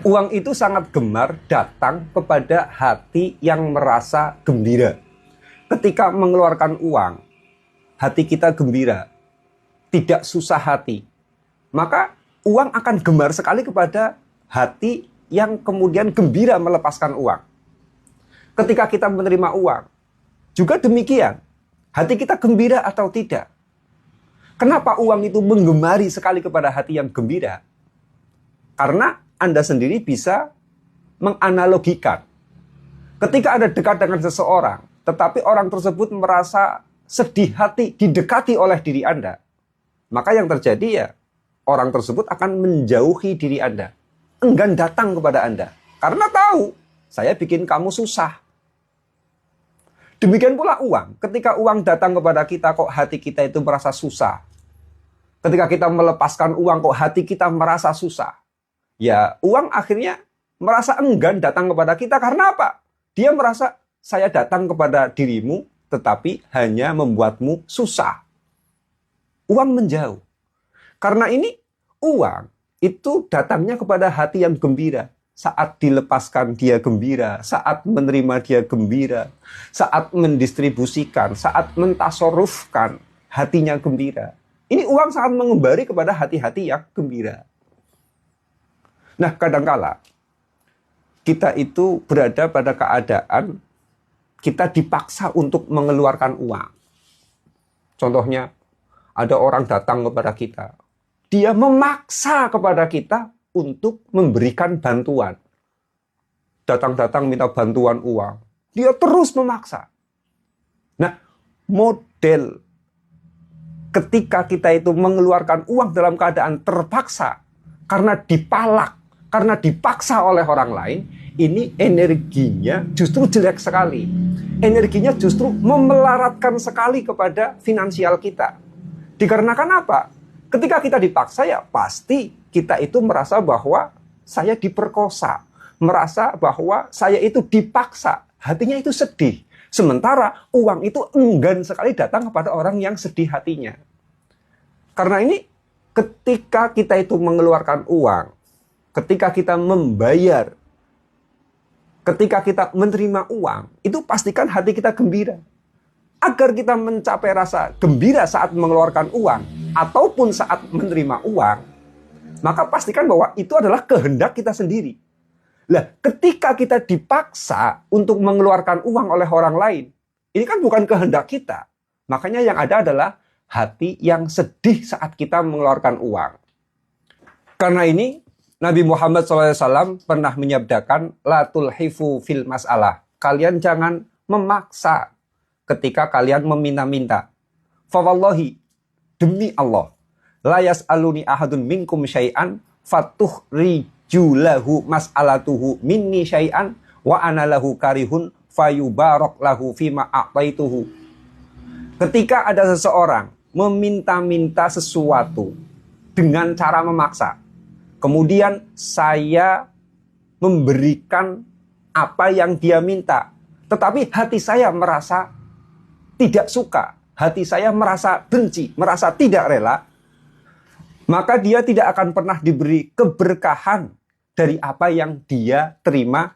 Uang itu sangat gemar datang kepada hati yang merasa gembira. Ketika mengeluarkan uang, hati kita gembira, tidak susah hati. Maka uang akan gemar sekali kepada hati yang kemudian gembira melepaskan uang. Ketika kita menerima uang, juga demikian. Hati kita gembira atau tidak? Kenapa uang itu menggemari sekali kepada hati yang gembira? Karena Anda sendiri bisa menganalogikan. Ketika Anda dekat dengan seseorang, tetapi orang tersebut merasa sedih hati didekati oleh diri Anda, maka yang terjadi ya, orang tersebut akan menjauhi diri Anda. Enggan datang kepada Anda. Karena tahu, saya bikin kamu susah. Demikian pula uang. Ketika uang datang kepada kita, kok hati kita itu merasa susah. Ketika kita melepaskan uang, kok hati kita merasa susah. Ya, uang akhirnya merasa enggan datang kepada kita. Karena apa? Dia merasa, saya datang kepada dirimu, tetapi hanya membuatmu susah. Uang menjauh. Karena ini, uang itu datangnya kepada hati yang gembira. Saat dilepaskan dia gembira, saat menerima dia gembira, saat mendistribusikan, saat mentasorufkan, hatinya gembira. Ini uang sangat mengembari kepada hati-hati yang gembira. Nah, kadangkala kita itu berada pada keadaan kita dipaksa untuk mengeluarkan uang. Contohnya, ada orang datang kepada kita. Dia memaksa kepada kita untuk memberikan bantuan. Datang-datang minta bantuan uang. Dia terus memaksa. Nah, model ketika kita itu mengeluarkan uang dalam keadaan terpaksa, karena dipalak, karena dipaksa oleh orang lain, ini energinya justru jelek sekali. Energinya justru memelaratkan sekali kepada finansial kita. Dikarenakan apa? Ketika kita dipaksa ya pasti kita itu merasa bahwa saya diperkosa. Merasa bahwa saya itu dipaksa. Hatinya itu sedih. Sementara uang itu enggan sekali datang kepada orang yang sedih hatinya. Karena ini ketika kita itu mengeluarkan uang, ketika kita membayar, ketika kita menerima uang, itu pastikan hati kita gembira. Agar kita mencapai rasa gembira saat mengeluarkan uang, ataupun saat menerima uang, maka pastikan bahwa itu adalah kehendak kita sendiri. Nah, ketika kita dipaksa untuk mengeluarkan uang oleh orang lain, ini kan bukan kehendak kita. Makanya yang ada adalah hati yang sedih saat kita mengeluarkan uang. Karena ini, Nabi Muhammad SAW pernah menyabdakan, La tulhifu fil mas'alah. Kalian jangan memaksa ketika kalian meminta-minta. Fawallahi, demi Allah, la yas'aluni ahadun minkum syai'an fatuhrijulahu mas'alatuhu minni syai'an wa ana lahu karihun fayubarak lahu fima a'taituhu. Ketika ada seseorang meminta-minta sesuatu dengan cara memaksa, kemudian saya memberikan apa yang dia minta, tetapi hati saya merasa tidak suka, hati saya merasa benci, merasa tidak rela, maka dia tidak akan pernah diberi keberkahan dari apa yang dia terima